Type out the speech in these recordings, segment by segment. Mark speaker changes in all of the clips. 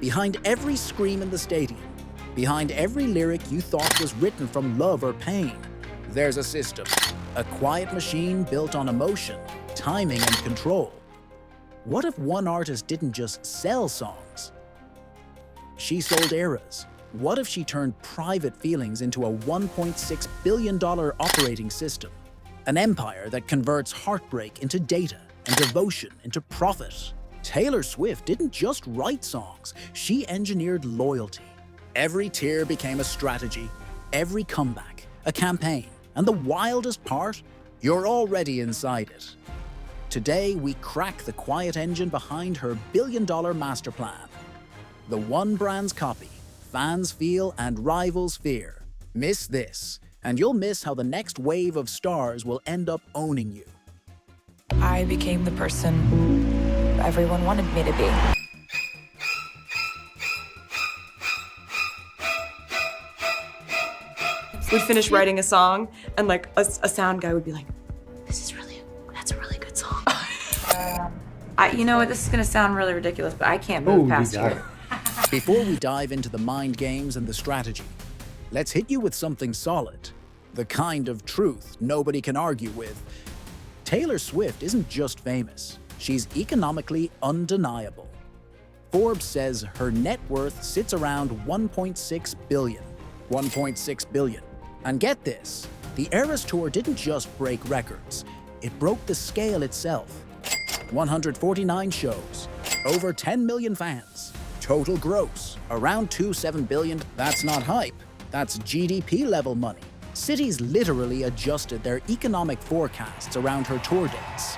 Speaker 1: Behind every scream in the stadium, behind every lyric you thought was written from love or pain, there's a system. A quiet machine built on emotion, timing, and control. What if one artist didn't just sell songs? She sold eras. What if she turned private feelings into a $1.6 billion operating system? An empire that converts heartbreak into data and devotion into profit. Taylor Swift didn't just write songs, she engineered loyalty. Every tear became a strategy, every comeback, a campaign. And the wildest part? You're already inside it. Today, we crack the quiet engine behind her billion-dollar master plan. The one brand's copy, fans feel and rivals fear. Miss this, and you'll miss how the next wave of stars will end up owning you.
Speaker 2: I became the person everyone wanted me to be.
Speaker 3: We'd finish writing a song, and like a sound guy would be like, that's a really good song.
Speaker 2: You know what, this is gonna sound really ridiculous, but I can't move past you.
Speaker 1: Before we dive into the mind games and the strategy, let's hit you with something solid. The kind of truth nobody can argue with. Taylor Swift isn't just famous, she's economically undeniable. Forbes says her net worth sits around $1.6 billion. $1.6 billion. And get this, the Eras Tour didn't just break records, it broke the scale itself. 149 shows, over 10 million fans, total gross, around $2.7 billion. That's not hype, that's GDP level money. Cities literally adjusted their economic forecasts around her tour dates.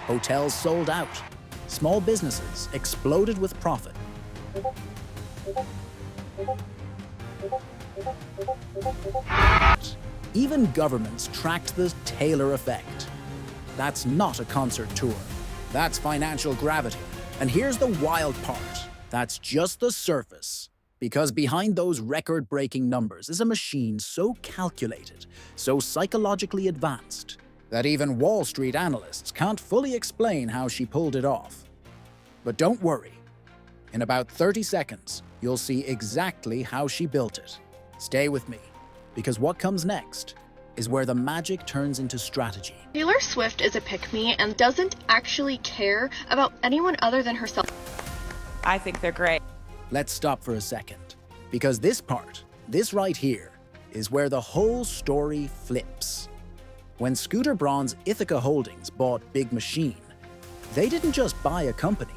Speaker 1: Hotels sold out, small businesses exploded with profit. Even governments tracked the Taylor effect. That's not a concert tour. That's financial gravity. And here's the wild part. That's just the surface. Because behind those record-breaking numbers is a machine so calculated, so psychologically advanced, that even Wall Street analysts can't fully explain how she pulled it off. But don't worry. In about 30 seconds, you'll see exactly how she built it. Stay with me, because what comes next is where the magic turns into strategy.
Speaker 4: Taylor Swift is a pick-me and doesn't actually care about anyone other than herself.
Speaker 2: I think they're great.
Speaker 1: Let's stop for a second, because this part, this right here, is where the whole story flips. When Scooter Braun's Ithaca Holdings bought Big Machine, they didn't just buy a company.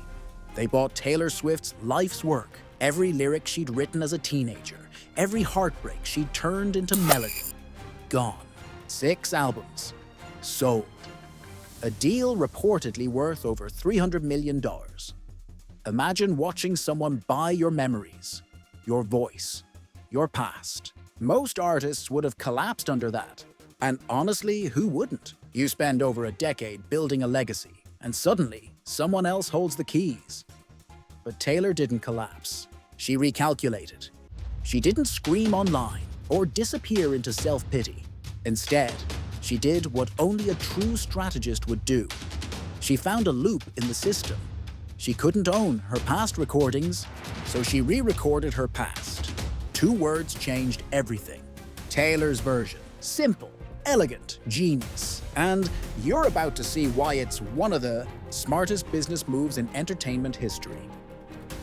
Speaker 1: They bought Taylor Swift's life's work, every lyric she'd written as a teenager, every heartbreak she'd turned into melody. Gone. 6 albums. Sold. A deal reportedly worth over $300 million. Imagine watching someone buy your memories, your voice, your past. Most artists would have collapsed under that. And honestly, who wouldn't? You spend over a decade building a legacy, and suddenly, someone else holds the keys. But Taylor didn't collapse. She recalculated. She didn't scream online or disappear into self-pity. Instead, she did what only a true strategist would do. She found a loop in the system. She couldn't own her past recordings, so she re-recorded her past. 2 words changed everything. Taylor's version. Simple, elegant, genius. And you're about to see why it's one of the smartest business moves in entertainment history.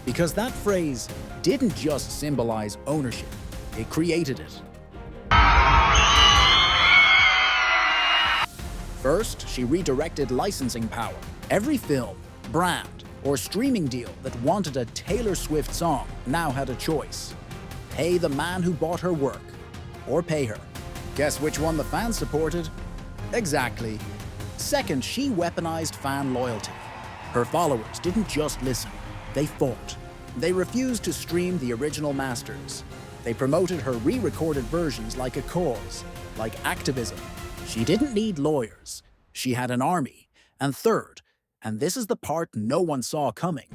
Speaker 1: Because that phrase didn't just symbolize ownership, it created it. First, she redirected licensing power. Every film, brand, or streaming deal that wanted a Taylor Swift song now had a choice. Pay the man who bought her work, or pay her. Guess which one the fans supported? Exactly. Second, she weaponized fan loyalty. Her followers didn't just listen, they fought. They refused to stream the original masters. They promoted her re-recorded versions like a cause, like activism. She didn't need lawyers. She had an army. And third, and this is the part no one saw coming,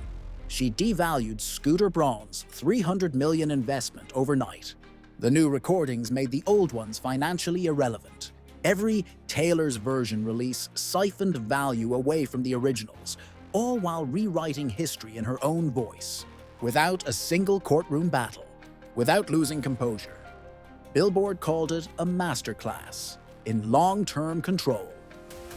Speaker 1: she devalued Scooter Braun's $300 million investment overnight. The new recordings made the old ones financially irrelevant. Every Taylor's version release siphoned value away from the originals, all while rewriting history in her own voice. without a single courtroom battle, without losing composure. Billboard called it a masterclass in long-term control.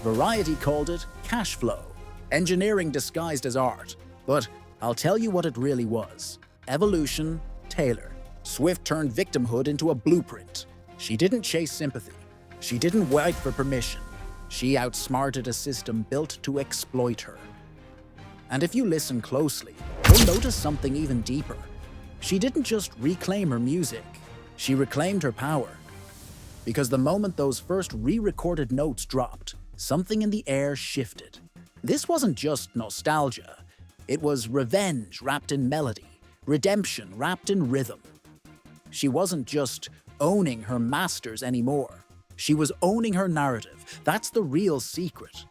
Speaker 1: Variety called it cash flow, engineering disguised as art. But I'll tell you what it really was. Evolution, Taylor. Swift turned victimhood into a blueprint. She didn't chase sympathy. She didn't wait for permission. She outsmarted a system built to exploit her. And if you listen closely, you'll notice something even deeper. She didn't just reclaim her music, she reclaimed her power. Because the moment those first re-recorded notes dropped, something in the air shifted. This wasn't just nostalgia. It was revenge wrapped in melody, redemption wrapped in rhythm. She wasn't just owning her masters anymore. She was owning her narrative. That's the real secret.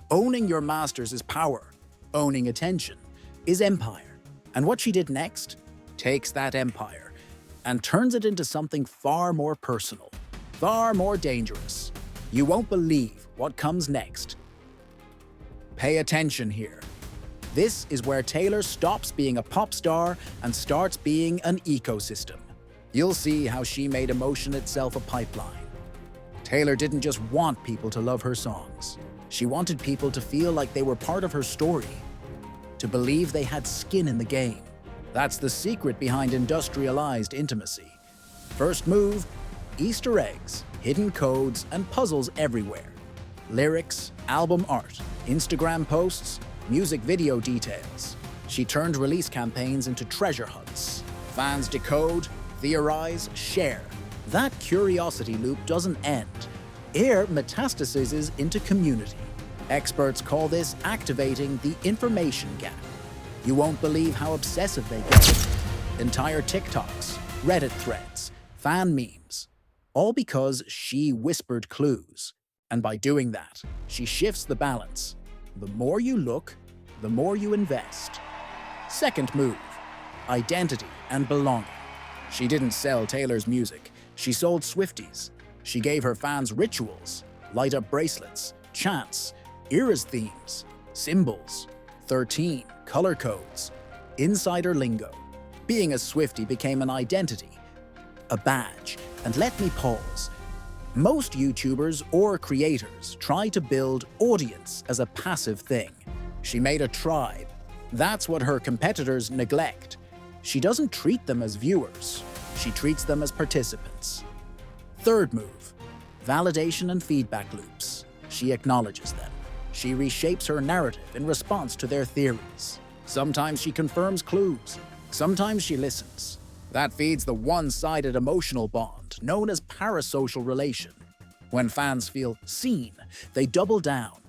Speaker 1: Owning your masters is power. Owning attention is empire. And what she did next takes that empire and turns it into something far more personal, far more dangerous. You won't believe what comes next. Pay attention here. This is where Taylor stops being a pop star and starts being an ecosystem. You'll see how she made emotion itself a pipeline. Taylor didn't just want people to love her songs. She wanted people to feel like they were part of her story, to believe they had skin in the game. That's the secret behind industrialized intimacy. First move, Easter eggs, hidden codes, and puzzles everywhere. Lyrics, album art, Instagram posts, music video details. She turned release campaigns into treasure hunts. Fans decode, theorize, share. That curiosity loop doesn't end. It metastasizes into community. Experts call this activating the information gap. You won't believe how obsessive they get. Entire TikToks, Reddit threads, fan memes. All because she whispered clues. And by doing that, she shifts the balance. The more you look, the more you invest. Second move, identity and belonging. She didn't sell Taylor's music. She sold Swifties. She gave her fans rituals, light-up bracelets, chants, eras themes, symbols, 13 color codes, insider lingo. Being a Swiftie became an identity, a badge. And let me pause. Most YouTubers or creators try to build audience as a passive thing. She made a tribe. That's what her competitors neglect. She doesn't treat them as viewers. She treats them as participants. Third move, validation and feedback loops. She acknowledges them. She reshapes her narrative in response to their theories. Sometimes she confirms clues. Sometimes she listens. That feeds the one-sided emotional bond known as parasocial relation. When fans feel seen, they double down.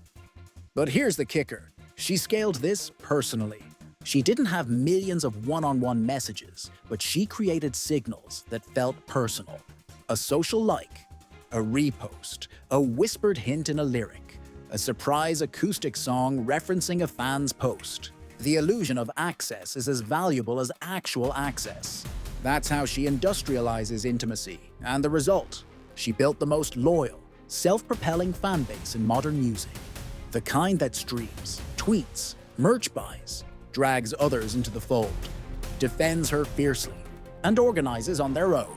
Speaker 1: But here's the kicker. She scaled this personally. She didn't have millions of one-on-one messages, but she created signals that felt personal. A social like, a repost, a whispered hint in a lyric, a surprise acoustic song referencing a fan's post. The illusion of access is as valuable as actual access. That's how she industrializes intimacy, and the result? She built the most loyal, self-propelling fan base in modern music. The kind that streams, tweets, merch buys, drags others into the fold, defends her fiercely, and organizes on their own,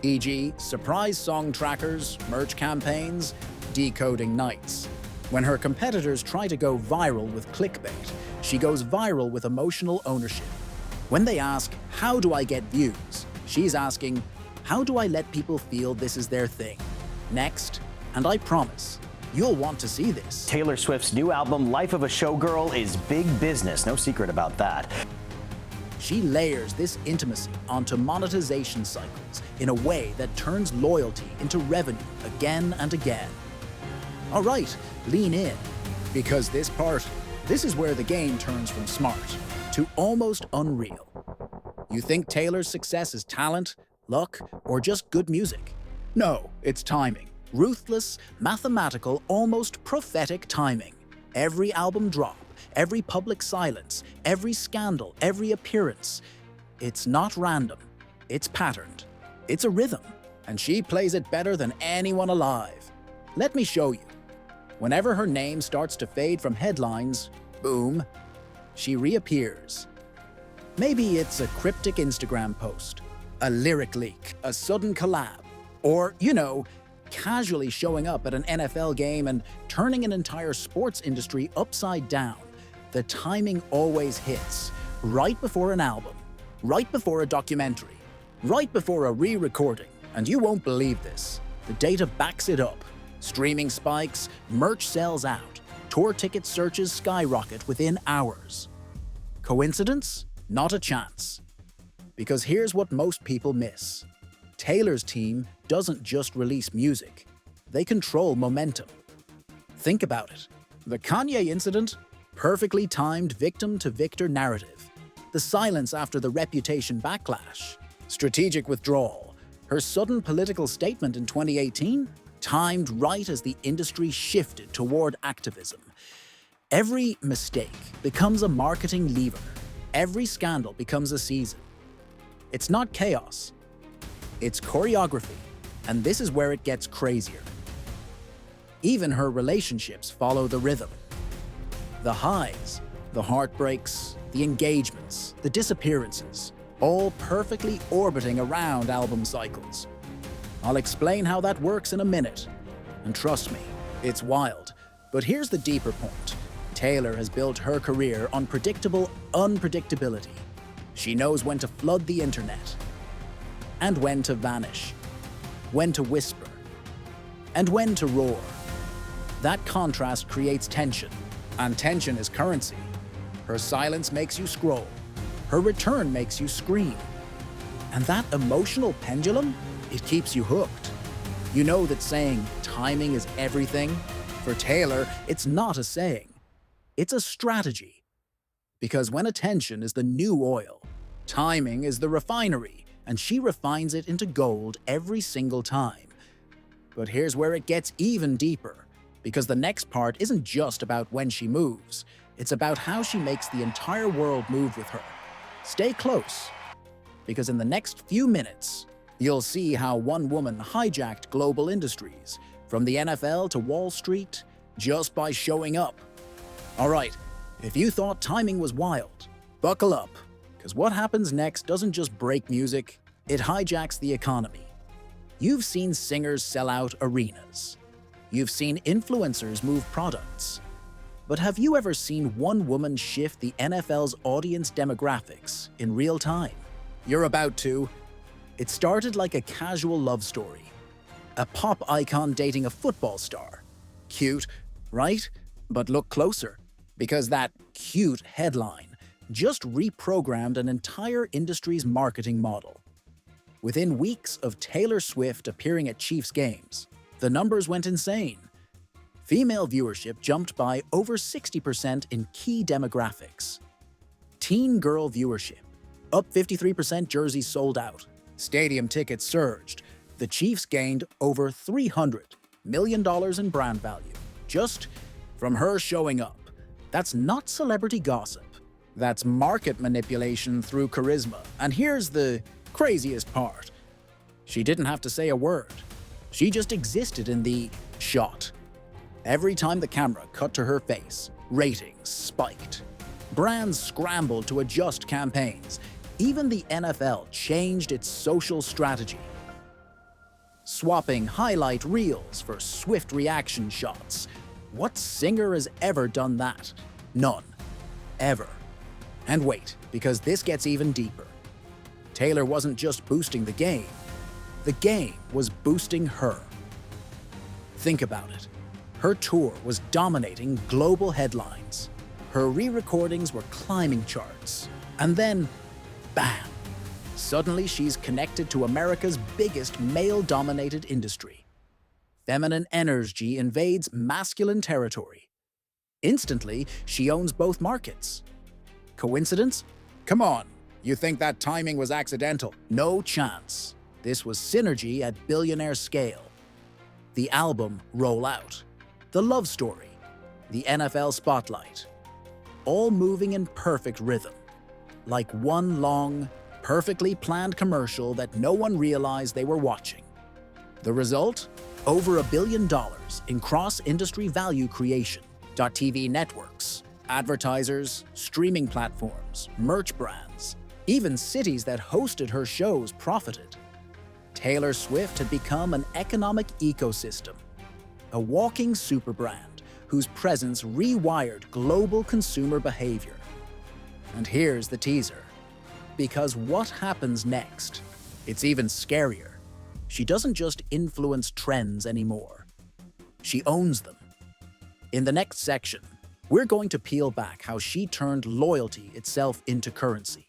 Speaker 1: e.g. surprise song trackers, merch campaigns, decoding nights. When her competitors try to go viral with clickbait, she goes viral with emotional ownership. When they ask, how do I get views? She's asking, how do I let people feel this is their thing? Next, and I promise, you'll want to see this.
Speaker 5: Taylor Swift's new album, Life of a Showgirl, is big business. No secret about that.
Speaker 1: She layers this intimacy onto monetization cycles in a way that turns loyalty into revenue again and again. All right, lean in, because this is where the game turns from smart to almost unreal. You think Taylor's success is talent, luck, or just good music? No, it's timing. Ruthless, mathematical, almost prophetic timing. Every album drop, every public silence, every scandal, every appearance. It's not random. It's patterned. It's a rhythm. And she plays it better than anyone alive. Let me show you. Whenever her name starts to fade from headlines, boom, she reappears. Maybe it's a cryptic Instagram post, a lyric leak, a sudden collab, or, casually showing up at an NFL game and turning an entire sports industry upside down. The timing always hits, right before an album, right before a documentary, right before a re-recording, and you won't believe this. The data backs it up. Streaming spikes, merch sells out, tour ticket searches skyrocket within hours. Coincidence? Not a chance. Because here's what most people miss. Taylor's team doesn't just release music, they control momentum. Think about it. The Kanye incident? Perfectly timed victim-to-victor narrative. The silence after the Reputation backlash. Strategic withdrawal. Her sudden political statement in 2018? Timed right as the industry shifted toward activism. Every mistake becomes a marketing lever. Every scandal becomes a season. It's not chaos. It's choreography, and this is where it gets crazier. Even her relationships follow the rhythm. The highs, the heartbreaks, the engagements, the disappearances, all perfectly orbiting around album cycles. I'll explain how that works in a minute. And trust me, it's wild. But here's the deeper point. Taylor has built her career on predictable unpredictability. She knows when to flood the internet, and when to vanish, when to whisper, and when to roar. That contrast creates tension, and tension is currency. Her silence makes you scroll. Her return makes you scream. And that emotional pendulum, it keeps you hooked. You know that saying timing is everything? For Taylor, it's not a saying. It's a strategy. Because when attention is the new oil, timing is the refinery, and she refines it into gold every single time. But here's where it gets even deeper, because the next part isn't just about when she moves, it's about how she makes the entire world move with her. Stay close, because in the next few minutes, you'll see how one woman hijacked global industries, from the NFL to Wall Street, just by showing up. All right, if you thought timing was wild, buckle up, because what happens next doesn't just break music, it hijacks the economy. You've seen singers sell out arenas. You've seen influencers move products. But have you ever seen one woman shift the NFL's audience demographics in real time? You're about to. It started like a casual love story. A pop icon dating a football star. Cute, right? But look closer, because that cute headline just reprogrammed an entire industry's marketing model. Within weeks of Taylor Swift appearing at Chiefs games, the numbers went insane. Female viewership jumped by over 60% in key demographics. Teen girl viewership, up 53%, jerseys sold out. Stadium tickets surged. The Chiefs gained over $300 million in brand value, just from her showing up. That's not celebrity gossip. That's market manipulation through charisma. And here's the craziest part. She didn't have to say a word. She just existed in the shot. Every time the camera cut to her face, ratings spiked. Brands scrambled to adjust campaigns. Even the NFL changed its social strategy, swapping highlight reels for swift reaction shots. What singer has ever done that? None. Ever. And wait, because this gets even deeper. Taylor wasn't just boosting the game was boosting her. Think about it. Her tour was dominating global headlines. Her re-recordings were climbing charts. And then, bam! Suddenly she's connected to America's biggest male-dominated industry. Feminine energy invades masculine territory. Instantly, she owns both markets. Coincidence? Come on, you think that timing was accidental? No chance. This was synergy at billionaire scale. The album Roll Out, the love story, the NFL spotlight, all moving in perfect rhythm, like one long, perfectly planned commercial that no one realized they were watching. The result? Over $1 billion in cross-industry value creation. TV networks, advertisers, streaming platforms, merch brands, Even cities that hosted her shows profited. Taylor Swift had become an economic ecosystem, a walking superbrand whose presence rewired global consumer behavior. And here's the teaser. Because what happens next? It's even scarier. She doesn't just influence trends anymore. She owns them. In the next section, we're going to peel back how she turned loyalty itself into currency,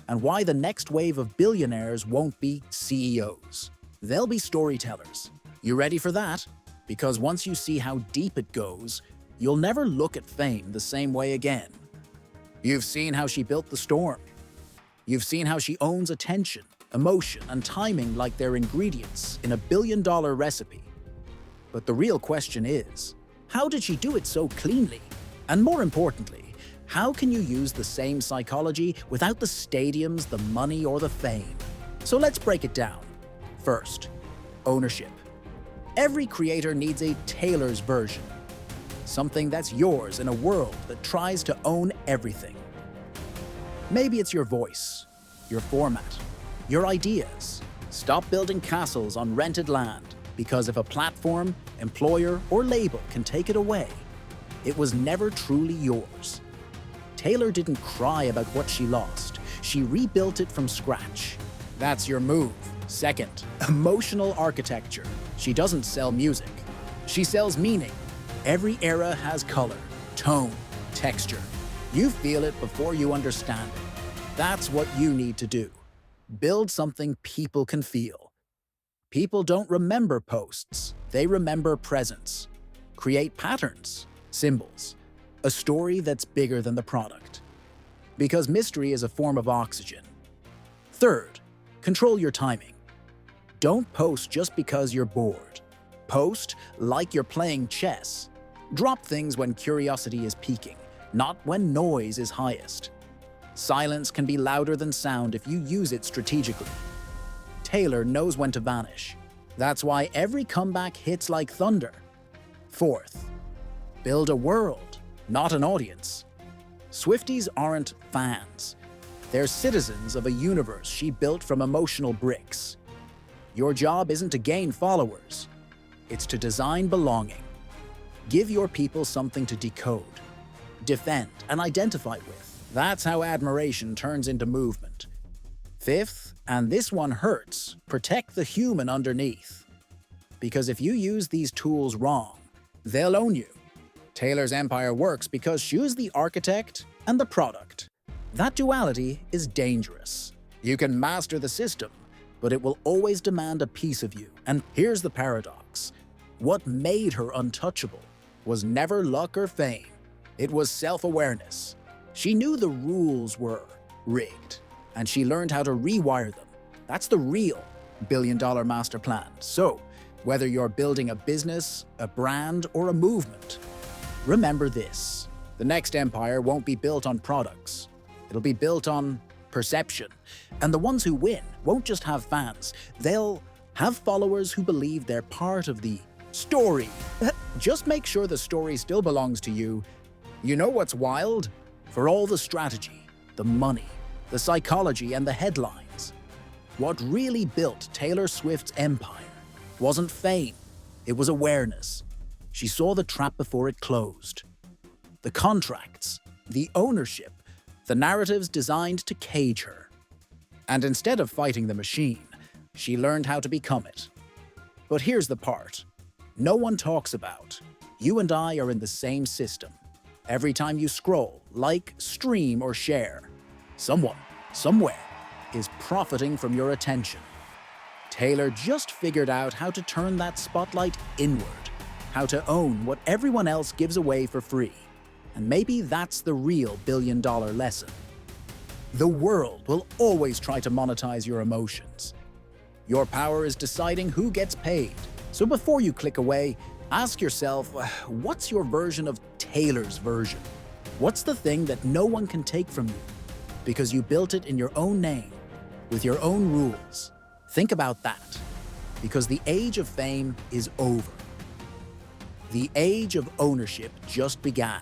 Speaker 1: and why the next wave of billionaires won't be CEOs. They'll be storytellers. You ready for that? Because once you see how deep it goes, you'll never look at fame the same way again. You've seen how she built the storm. You've seen how she owns attention, emotion, and timing like they're ingredients in a billion-dollar recipe. But the real question is, how did she do it so cleanly? And more importantly, how can you use the same psychology without the stadiums, the money, or the fame? So let's break it down. First, ownership. Every creator needs a Taylor's version. Something that's yours in a world that tries to own everything. Maybe it's your voice, your format, your ideas. Stop building castles on rented land, because if a platform, employer, or label can take it away, it was never truly yours. Taylor didn't cry about what she lost. She rebuilt it from scratch. That's your move. Second, emotional architecture. She doesn't sell music. She sells meaning. Every era has color, tone, texture. You feel it before you understand it. That's what you need to do. Build something people can feel. People don't remember posts. They remember presence. Create patterns, symbols, a story that's bigger than the product. Because mystery is a form of oxygen. Third, control your timing. Don't post just because you're bored. Post like you're playing chess. Drop things when curiosity is peaking, not when noise is highest. Silence can be louder than sound if you use it strategically. Taylor knows when to vanish. That's why every comeback hits like thunder. Fourth, build a world, not an audience. Swifties aren't fans. They're citizens of a universe she built from emotional bricks. Your job isn't to gain followers. It's to design belonging. Give your people something to decode, defend, and identify with. That's how admiration turns into movement. Fifth, and this one hurts, protect the human underneath. Because if you use these tools wrong, they'll own you. Taylor's empire works because she's the architect and the product. That duality is dangerous. You can master the system, but it will always demand a piece of you. And here's the paradox. What made her untouchable was never luck or fame. It was self-awareness. She knew the rules were rigged, and she learned how to rewire them. That's the real billion-dollar master plan. So, whether you're building a business, a brand, or a movement, remember this. The next empire won't be built on products. It'll be built on perception. And the ones who win won't just have fans. They'll have followers who believe they're part of the story. Just make sure the story still belongs to you. You know what's wild? For all the strategy, the money, the psychology, and the headlines, what really built Taylor Swift's empire wasn't fame, it was awareness. She saw the trap before it closed. The contracts, the ownership, the narratives designed to cage her. And instead of fighting the machine, she learned how to become it. But here's the part no one talks about. You and I are in the same system. Every time you scroll, like, stream, or share, someone, somewhere, is profiting from your attention. Taylor just figured out how to turn that spotlight inward, how to own what everyone else gives away for free. And maybe that's the real billion-dollar lesson. The world will always try to monetize your emotions. Your power is deciding who gets paid. So before you click away, ask yourself, what's your version of Taylor's version? What's the thing that no one can take from you? Because you built it in your own name, with your own rules. Think about that. Because the age of fame is over. The age of ownership just began.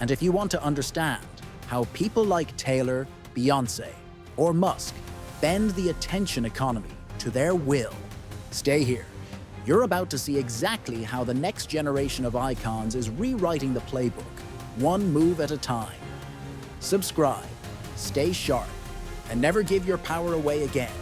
Speaker 1: And if you want to understand how people like Taylor Beyoncé, or Musk bend the attention economy to their will. Stay here. You're about to see exactly how the next generation of icons is rewriting the playbook, one move at a time. Subscribe, stay sharp, and never give your power away again.